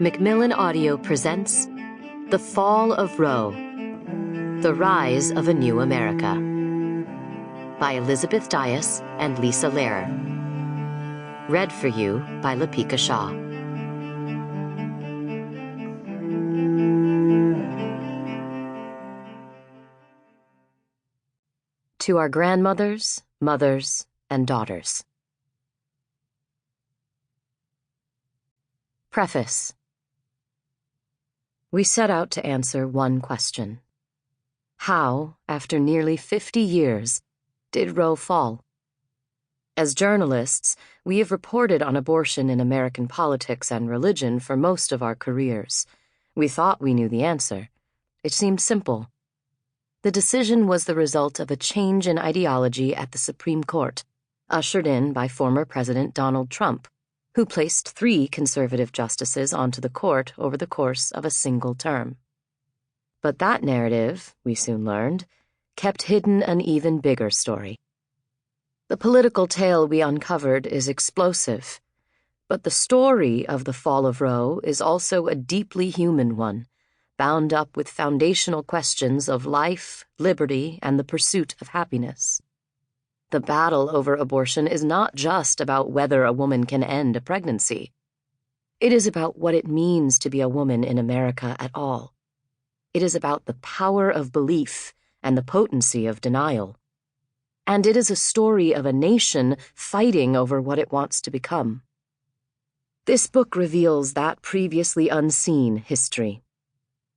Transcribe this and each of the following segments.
Macmillan Audio presents The Fall of Roe, The Rise of a New America by Elizabeth Dias and Lisa Lehrer. Read for you by Lipica Shah. To our grandmothers, mothers, and daughters. Preface. We set out to answer one question. How, after nearly 50 years, did Roe fall? As journalists, we have reported on abortion in American politics and religion for most of our careers. We thought we knew the answer. It seemed simple. The decision was the result of a change in ideology at the Supreme Court, ushered in by former President Donald Trump, who placed 3 conservative justices onto the court over the course of a single term. But that narrative, we soon learned, kept hidden an even bigger story. The political tale we uncovered is explosive, but the story of the fall of Roe is also a deeply human one, bound up with foundational questions of life, liberty, and the pursuit of happiness. The battle over abortion is not just about whether a woman can end a pregnancy. It is about what it means to be a woman in America at all. It is about the power of belief and the potency of denial. And it is a story of a nation fighting over what it wants to become. This book reveals that previously unseen history.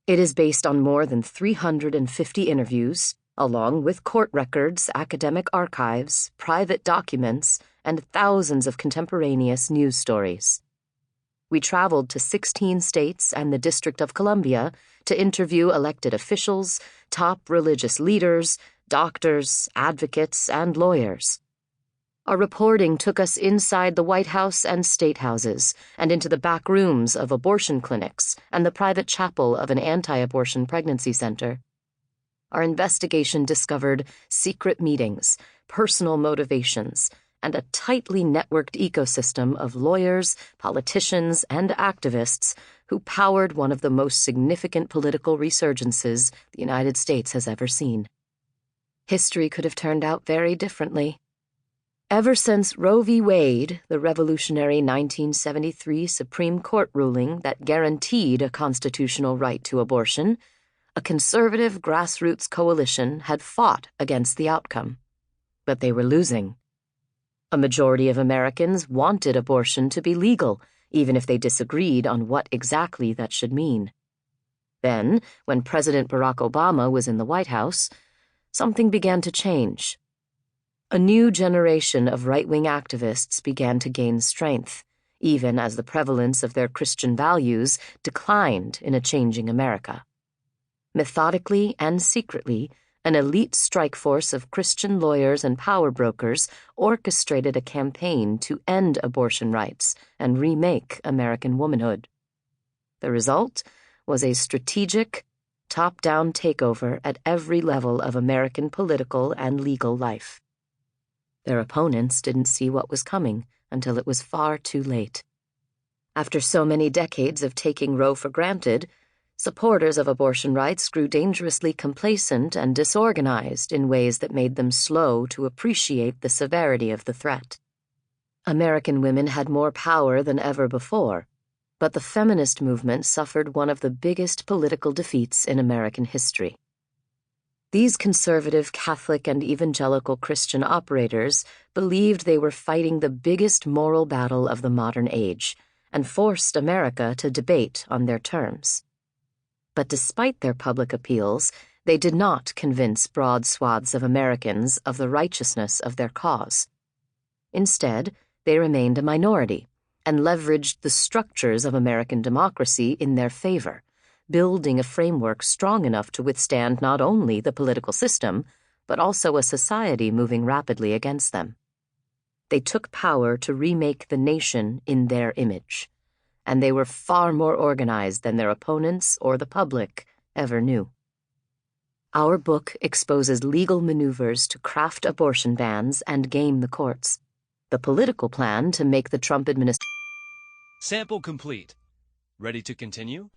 It is based on more than 350 interviews, along with court records, academic archives, private documents, and thousands of contemporaneous news stories. We traveled to 16 states and the District of Columbia to interview elected officials, top religious leaders, doctors, advocates, and lawyers. Our reporting took us inside the White House and state houses and into the back rooms of abortion clinics and the private chapel of an anti-abortion pregnancy center. Our investigation discovered secret meetings, personal motivations, and a tightly networked ecosystem of lawyers, politicians, and activists who powered one of the most significant political resurgences the United States has ever seen. History could have turned out very differently. Ever since Roe v. Wade, the revolutionary 1973 Supreme Court ruling that guaranteed a constitutional right to abortion, a conservative grassroots coalition had fought against the outcome. But they were losing. A majority of Americans wanted abortion to be legal, even if they disagreed on what exactly that should mean. Then, when President Barack Obama was in the White House, something began to change. A new generation of right-wing activists began to gain strength, even as the prevalence of their Christian values declined in a changing America. Methodically and secretly, an elite strike force of Christian lawyers and power brokers orchestrated a campaign to end abortion rights and remake American womanhood. The result was a strategic, top-down takeover at every level of American political and legal life. Their opponents didn't see what was coming until it was far too late. After so many decades of taking Roe for granted, supporters of abortion rights grew dangerously complacent and disorganized in ways that made them slow to appreciate the severity of the threat. American women had more power than ever before, but the feminist movement suffered one of the biggest political defeats in American history. These conservative Catholic and evangelical Christian operators believed they were fighting the biggest moral battle of the modern age and forced America to debate on their terms. But despite their public appeals, they did not convince broad swaths of Americans of the righteousness of their cause. Instead, they remained a minority and leveraged the structures of American democracy in their favor, building a framework strong enough to withstand not only the political system, but also a society moving rapidly against them. They took power to remake the nation in their image, and they were far more organized than their opponents or the public ever knew. Our book exposes legal maneuvers to craft abortion bans and game the courts, the political plan to make the Trump administration. Sample complete. Ready to continue?